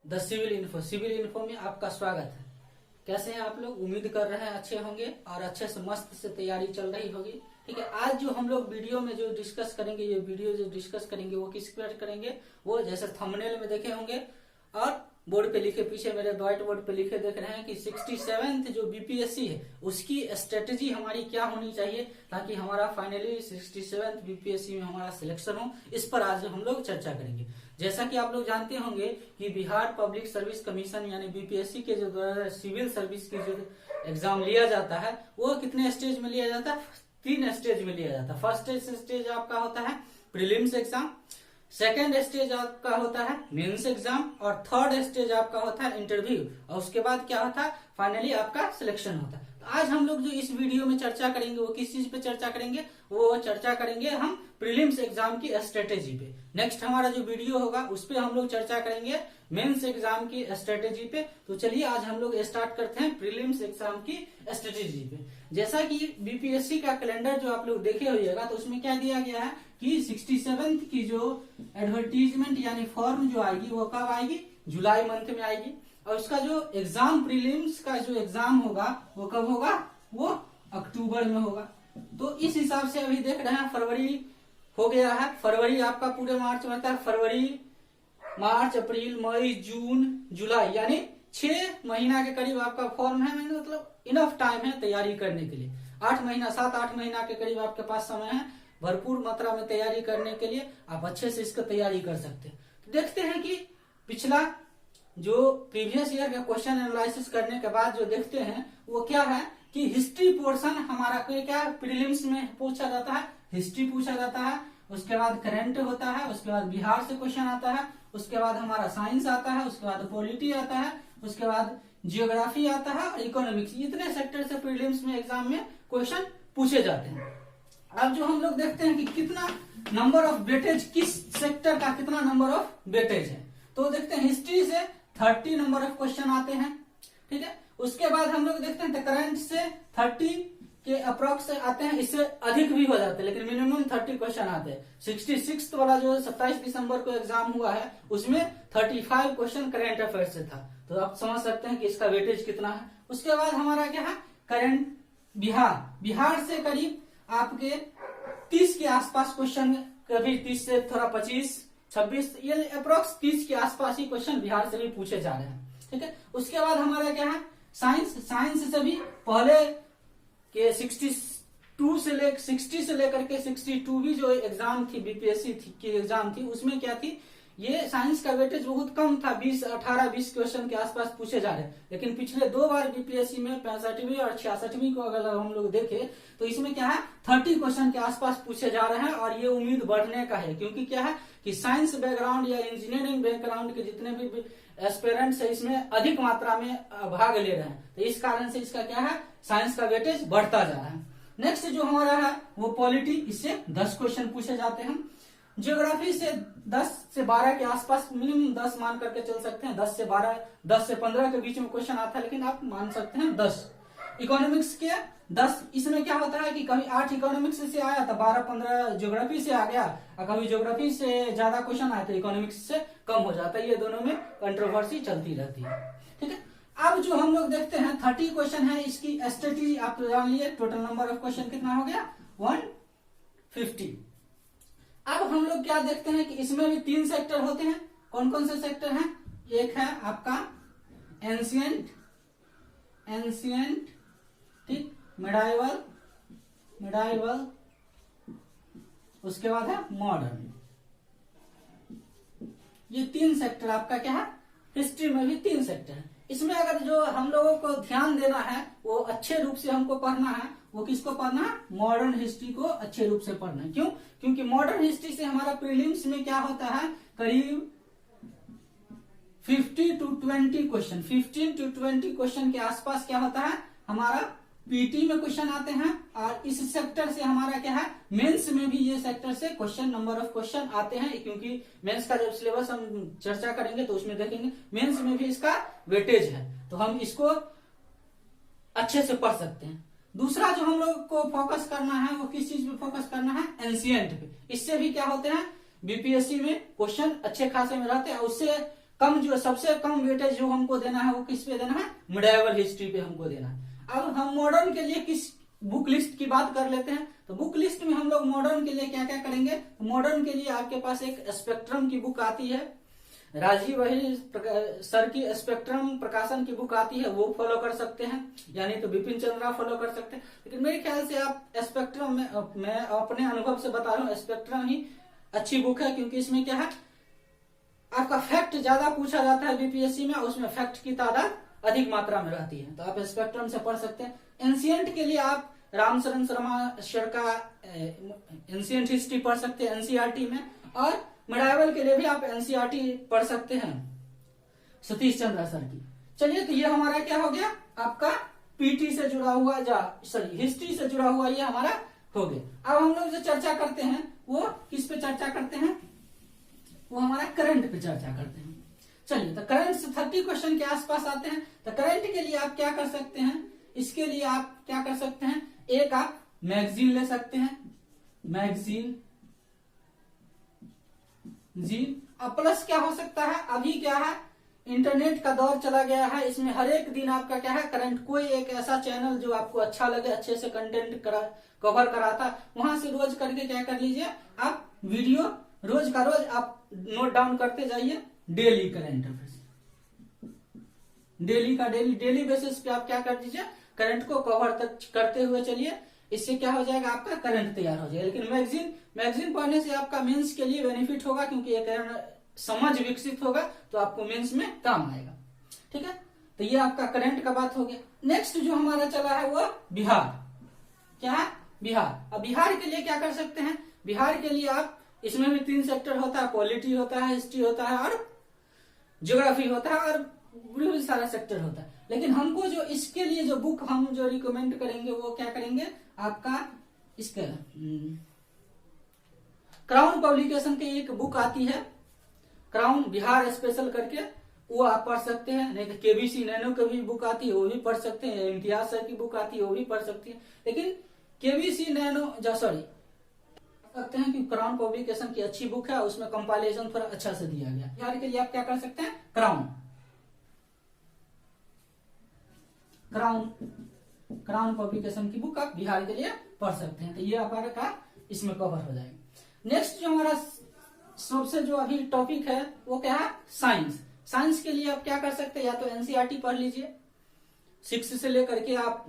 The civil info में आपका स्वागत है। कैसे हैं आप लोग? उम्मीद कर रहे हैं अच्छे होंगे और अच्छे से मस्त से तैयारी चल रही होगी। ठीक है, आज जो हम लोग वीडियो में जो डिस्कस करेंगे, ये वीडियो जो डिस्कस करेंगे वो किस पर करेंगे, वो जैसे थंबनेल में देखे होंगे और बोर्ड पे लिखे, पीछे मेरे व्हाइट बोर्ड पे लिखे देख रहे हैं कि 67th जो बीपीएससी है उसकी स्ट्रेटेजी हमारी क्या होनी चाहिए ताकि हमारा फाइनली 67th बीपीएससी में हमारा सिलेक्शन हो। इस पर आज हम लोग चर्चा करेंगे। जैसा कि आप लोग जानते होंगे कि बिहार पब्लिक सर्विस कमीशन यानी बीपीएससी के जो द्वारा सिविल सर्विस की जो एग्जाम लिया जाता है वो कितने स्टेज में लिया जाता है? 3 स्टेज में लिया जाता है। फर्स्ट स्टेज आपका होता है प्रीलिम्स एग्जाम, सेकेंड स्टेज आपका होता है मेंस एग्जाम और थर्ड स्टेज आपका होता है इंटरव्यू और उसके बाद क्या होता है? फाइनली आपका सिलेक्शन होता है। तो आज हम लोग जो इस वीडियो में चर्चा करेंगे वो किस चीज पे चर्चा करेंगे? वो चर्चा करेंगे हम प्रीलिम्स एग्जाम की स्ट्रेटेजी पे। नेक्स्ट हमारा जो वीडियो होगा उस पे हम लोग चर्चा करेंगे मेंस एग्जाम की स्ट्रेटेजी पे। तो चलिए आज हम लोग स्टार्ट करते हैं प्रीलिम्स एग्जाम की स्ट्रेटेजी पे। जैसा कि बीपीएससी का कैलेंडर जो आप लोग देखे होइएगा तो उसमें क्या दिया गया है कि 67th की जो एडवर्टीजमेंट यानी फॉर्म जो आएगी वो कब आएगी? जुलाई मंथ में आएगी। और उसका जो एग्जाम प्रीलिम्स का जो एग्जाम होगा वो कब होगा? वो अक्टूबर में होगा। तो इस हिसाब से अभी देख रहे हैं फरवरी हो गया है। फरवरी आपका पूरे मार्च में आता है। फरवरी, मार्च, अप्रैल, मई, जून, जुलाई यानी 6 महीना के करीब आपका फॉर्म है। मतलब इनफ टाइम है तैयारी करने के लिए। 8 महीना 7-8 महीना के करीब आपके पास समय है भरपूर मात्रा में तैयारी करने के लिए। आप अच्छे से इसका तैयारी कर सकते हैं। तो देखते हैं कि पिछला जो प्रीवियस ईयर का क्वेश्चन एनालिसिस करने के बाद जो देखते हैं वो क्या है कि हिस्ट्री पोर्शन हमारा क्या प्रीलिम्स में पूछा जाता है? हिस्ट्री पूछा जाता है। उसके बाद करंट होता है। उसके बाद बिहार से क्वेश्चन आता है। उसके बाद हमारा साइंस आता है। उसके बाद पॉलिटी आता है। उसके बाद जियोग्राफी आता है और इकोनॉमिक्स। इतने सेक्टर से प्रीलिम्स में एग्जाम में क्वेश्चन पूछे जाते हैं। अब जो हम लोग देखते हैं कि कितना नंबर ऑफ वेटेज, किस सेक्टर का कितना नंबर ऑफ वेटेज है, तो देखते हैं हिस्ट्री से 30 नंबर ऑफ क्वेश्चन आते हैं। ठीक है, उसके बाद हम लोग देखते हैं करंट से 30 के अप्रोक्स आते हैं। इससे अधिक भी हो जाते हैं लेकिन मिनिमम 30 क्वेश्चन आते हैं। 66 वाला जो 27 दिसंबर को एग्जाम हुआ है उसमें 35 क्वेश्चन करंट अफेयर से था। तो आप समझ सकते हैं कि इसका वेटेज कितना है। उसके बाद हमारा क्या है? करंट बिहार से करीब आपके 30 के आसपास क्वेश्चन, कभी 30 से थोड़ा 25-26 ये अप्रोक्स 30 के आसपास ही क्वेश्चन बिहार से भी पूछे जा रहे हैं। ठीक है, उसके बाद हमारा क्या है? साइंस से भी पहले के 60 से लेकर के 62 भी जो एग्जाम थी बीपीएससी की एग्जाम थी उसमें क्या थी, ये साइंस का वेटेज बहुत कम था। 18-20 क्वेश्चन के आसपास पूछे जा रहे। लेकिन पिछले 2 बार बीपीएससी में 65वीं और 66वीं को अगर हम लोग देखें तो इसमें क्या है 30 क्वेश्चन के आसपास पूछे जा रहे हैं। और ये उम्मीद बढ़ने का है क्योंकि क्या है कि साइंस बैकग्राउंड या इंजीनियरिंग बैकग्राउंड के जितने भी एस्पिरेंट्स है इसमें अधिक मात्रा में भाग ले रहे हैं। तो इस कारण से इसका क्या है, साइंस का वेटेज बढ़ता जा रहा है। नेक्स्ट जो हमारा है वो पॉलिटी, इससे 10 क्वेश्चन पूछे जाते हैं। ज्योग्राफी से 10 से 12 के आसपास, मिनिमम 10 मान करके चल सकते हैं। 10 से 12, 10 से 15 के बीच में क्वेश्चन आता है लेकिन आप मान सकते हैं 10। इकोनॉमिक्स के 10, इसमें क्या होता है कि कभी 8 इकोनॉमिक्स से आया तो 12-15 ज्योग्राफी से आ गया और कभी ज्योग्राफी से ज्यादा क्वेश्चन आया तो इकोनॉमिक्स से कम हो जाता है। ये दोनों में कंट्रोवर्सी चलती रहती है। ठीक है, अब जो हम लोग देखते हैं 30 क्वेश्चन है, इसकी स्ट्रेटेजी आप जान लिए। टोटल नंबर ऑफ क्वेश्चन कितना हो गया? 150। अब हम लोग क्या देखते हैं कि इसमें भी 3 सेक्टर होते हैं। कौन कौन से सेक्टर हैं? एक है आपका एंशियंट, ठीक, मिडाइवल, उसके बाद है मॉडर्न। ये 3 सेक्टर आपका क्या है? हिस्ट्री में भी 3 सेक्टर है। इसमें अगर जो हम लोगों को ध्यान देना है वो अच्छे रूप से हमको पढ़ना है, वो किसको पढ़ना है? मॉडर्न हिस्ट्री को अच्छे रूप से पढ़ना है। क्यों? क्योंकि मॉडर्न हिस्ट्री से हमारा प्रीलिम्स में क्या होता है, करीब 15 to 20 क्वेश्चन के आसपास क्या होता है हमारा पीटी में क्वेश्चन आते हैं। और इस सेक्टर से हमारा क्या है, मेंस में भी ये सेक्टर से क्वेश्चन, नंबर ऑफ क्वेश्चन आते हैं। क्योंकि मेंस का जब सिलेबस हम चर्चा करेंगे तो उसमें देखेंगे मेंस में भी इसका वेटेज है, तो हम इसको अच्छे से पढ़ सकते हैं। दूसरा जो हम लोग को फोकस करना है वो किस चीज पे फोकस करना है? एंशिएंट पे। इससे भी क्या होते हैं बीपीएससी में क्वेश्चन अच्छे खासे में रहते हैं। उससे कम जो सबसे कम वेटेज जो हमको देना है वो किस पे देना है, मिडाइवल हिस्ट्री पे हमको देना है। अब हम मॉडर्न के लिए किस बुक लिस्ट की बात कर लेते हैं। तो बुक लिस्ट में हम लोग मॉडर्न के लिए क्या क्या करेंगे, मॉडर्न के लिए आपके पास एक स्पेक्ट्रम की बुक आती है, राजीव वही सर की स्पेक्ट्रम प्रकाशन की बुक आती है, वो फॉलो कर सकते हैं, यानी तो बिपिन चंद्रा फॉलो कर सकते हैं। लेकिन मेरे ख्याल से आप स्पेक्ट्रम में, मैं अपने अनुभव से बता रहा हूँ, स्पेक्ट्रम ही अच्छी बुक है, क्योंकि इसमें क्या है आपका फैक्ट ज्यादा पूछा जाता है बीपीएससी में, उसमें फैक्ट की तादाद अधिक मात्रा में रहती है, तो आप स्पेक्ट्रम से पढ़ सकते हैं। एंशियंट के लिए आप रामचरण शर्मा सर का एंशियंट हिस्ट्री पढ़ सकते हैं एनसीईआरटी में, और मिडाइवल के लिए भी आप एनसीईआरटी पढ़ सकते हैं सतीश चंद्रा सर की। चलिए, तो ये हमारा क्या हो गया, आपका पीटी से जुड़ा हुआ हिस्ट्री से जुड़ा हुआ ये हमारा हो गया। अब हम लोग जो चर्चा करते हैं वो किस पे चर्चा करते हैं, वो हमारा करंट पे चर्चा करते हैं। चलिए, तो करंट से 30 क्वेश्चन के आसपास आते हैं। तो करंट के लिए आप क्या कर सकते हैं, इसके लिए आप क्या कर सकते हैं, एक आप मैगजीन ले सकते हैं, मैगजीन अब प्लस क्या हो सकता है, अभी क्या है इंटरनेट का दौर चला गया है, इसमें हर एक दिन आपका क्या है करंट, कोई एक ऐसा चैनल जो आपको अच्छा लगे, अच्छे से कंटेंट कवर कराता, वहां से रोज करके क्या कर लीजिए आप वीडियो रोज का रोज आप नोट डाउन करते जाइए, डेली करंट अफेयर्स, डेली का डेली बेसिस पे आप क्या कर दीजिए करंट को कवर तक करते हुए चलिए, इससे क्या हो जाएगा आपका करंट तैयार हो जाएगा। लेकिन मैगजीन पढ़ने से आपका मेंस के लिए बेनिफिट होगा, क्योंकि एक समझ विकसित होगा तो आपको मेंस में काम आएगा। ठीक है, तो ये आपका करंट का बात हो गया। नेक्स्ट जो हमारा चला है वो बिहार, क्या है बिहार। अब बिहार के लिए क्या कर सकते हैं, बिहार के लिए आप, इसमें भी 3 सेक्टर होता है, पॉलिटी होता है, हिस्ट्री होता है और ज्योग्राफी होता है, और बहुत सारा सेक्टर होता है। लेकिन हमको जो इसके लिए जो बुक हम जो रिकमेंड करेंगे वो क्या करेंगे, आपका इसका क्राउन पब्लिकेशन की एक बुक आती है, क्राउन बिहार स्पेशल करके, वो आप पढ़ सकते हैं। नहीं तो केबीसी नैनो की भी बुक आती है, वो भी पढ़ सकते हैं। इम्तियाज सर की बुक आती है, वो भी पढ़ सकती है। लेकिन केबीसी नैनो सकते हैं कि क्राउन पब्लिकेशन की अच्छी बुक है, उसमें कंपाइलेशन थोड़ा अच्छा से दिया गया। बिहार के लिए आप क्या कर सकते हैं, क्राउन पब्लिकेशन की बुक आप बिहार के लिए पढ़ सकते हैं। तो ये आपका इसमें कवर हो जाएगा। नेक्स्ट जो हमारा सबसे जो अभी टॉपिक है वो क्या है, साइंस के लिए आप क्या कर सकते हैं, या तो एनसीईआरटी पढ़ लीजिए, 6 से लेकर के आप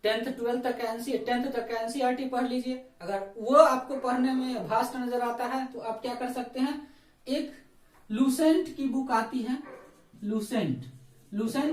10th 12th तक 10th तक एनसीईआरटी पढ़ लीजिए। अगर वो आपको पढ़ने में भास्ट नजर आता है तो आप क्या कर सकते हैं, एक लूसेंट की बुक आती है, लूसेंट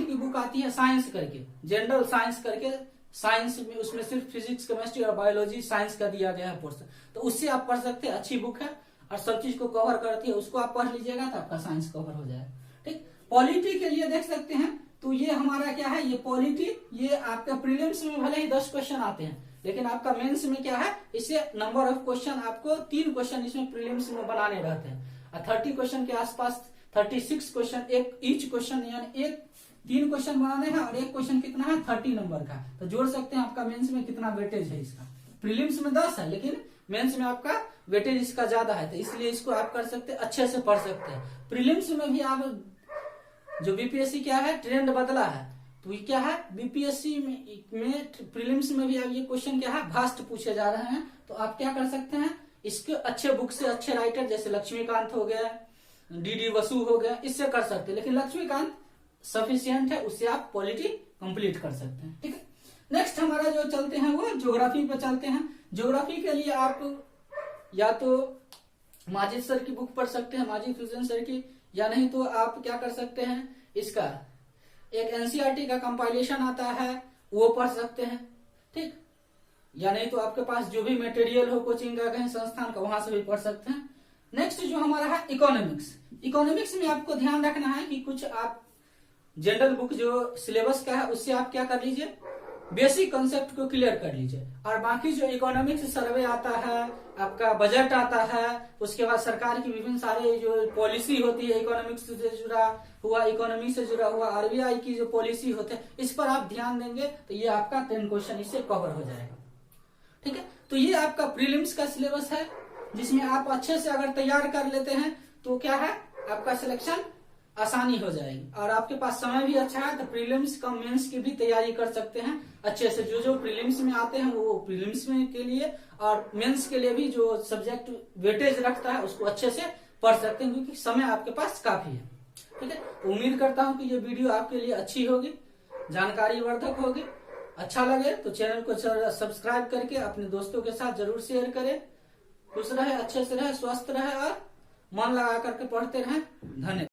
की बुक आती है साइंस करके, जनरल साइंस करके, साइंस में उसमें सिर्फ फिजिक्स केमिस्ट्री और बायोलॉजी साइंस का दिया गया है पोर्शन, तो उससे आप पढ़ सकते हैं, अच्छी बुक है और सब चीज को कवर करती है, उसको आप पढ़ लीजिएगा तो आपका साइंस कवर हो जाएगा। ठीक, पॉलिटी के लिए देख सकते हैं, तो ये हमारा क्या है, ये पॉलिटी, ये आपका प्रीलिम्स में भले ही 10 क्वेश्चन आते हैं, लेकिन आपका मेंस में क्या है, इससे नंबर ऑफ क्वेश्चन आपको 3 क्वेश्चन इसमें प्रीलिम्स में बनाने रहते हैं। 30 क्वेश्चन के आसपास 36 क्वेश्चन, एक ईच क्वेश्चन, यानी 3 क्वेश्चन बनाने हैं, और एक क्वेश्चन कितना है 30 नंबर का, तो जोड़ सकते हैं आपका मेंस में कितना वेटेज है इसका। प्रीलिम्स में 10 है, लेकिन मेंस में आपका वेटेज इसका ज्यादा है, तो इसलिए इसको आप कर सकते हैं, अच्छे से पढ़ सकते हैं। प्रीलिम्स में भी आप, जो बीपीएससी क्या है ट्रेंड बदला है, तो ये क्या है, बीपीएससी में प्रीलिम्स में भी अब ये क्वेश्चन क्या है, भास्ट पूछे जा रहे हैं, तो आप क्या कर सकते हैं, इसके अच्छे बुक से अच्छे राइटर जैसे लक्ष्मीकांत हो गया, डीडी वसु हो गया, इससे कर सकते हैं। लेकिन लक्ष्मीकांत सफिशियंट है, उससे आप पॉलिटी कंप्लीट कर सकते हैं। ठीक है, नेक्स्ट हमारा जो चलते हैं वो ज्योग्राफी पे चलते हैं। ज्योग्राफी के लिए आप या तो माजिद सर की बुक पढ़ सकते हैं, माजिद हुसैन सर की, या नहीं तो आप क्या कर सकते हैं, इसका एक एनसीईआरटी का कंपाइलेशन आता है वो पढ़ सकते हैं। ठीक, या नहीं तो आपके पास जो भी मटेरियल हो कोचिंग का कहीं संस्थान का, वहां से भी पढ़ सकते हैं। नेक्स्ट जो हमारा है इकोनॉमिक्स में आपको ध्यान रखना है कि कुछ आप जनरल बुक जो सिलेबस का है उससे आप क्या कर लीजिए, बेसिक कॉन्सेप्ट को क्लियर कर लीजिए, और बाकी जो इकोनॉमिक्स सर्वे आता है, आपका बजट आता है, उसके बाद सरकार की विभिन्न सारे जो पॉलिसी होती है इकोनॉमिक्स से जुड़ा हुआ, इकोनॉमी से जुड़ा हुआ, आरबीआई की जो पॉलिसी होते हैं, इस पर आप ध्यान देंगे तो ये आपका 10 क्वेश्चन इससे कवर हो जाएगा। ठीक है, तो ये आपका प्रीलिम्स का सिलेबस है, जिसमें आप अच्छे से अगर तैयार कर लेते हैं तो क्या है, आपका सिलेक्शन आसानी हो जाएगी। और आपके पास समय भी अच्छा है तो प्रीलिम्स का मेंस की भी तैयारी कर सकते हैं अच्छे से। जो प्रीलिम्स में आते हैं वो प्रीलिम्स में के लिए और मेंस के लिए भी जो सब्जेक्ट वेटेज रखता है उसको अच्छे से पढ़ सकते हैं, क्योंकि समय आपके पास काफी है। ठीक है, उम्मीद करता हूँ कि ये वीडियो आपके लिए अच्छी होगी, जानकारी वर्धक होगी। अच्छा लगे तो चैनल को सब्सक्राइब करके अपने दोस्तों के साथ जरूर शेयर करें। खुश रहे, अच्छे से रहे, स्वस्थ रहे और मन लगा करके पढ़ते रहें। धन्यवाद।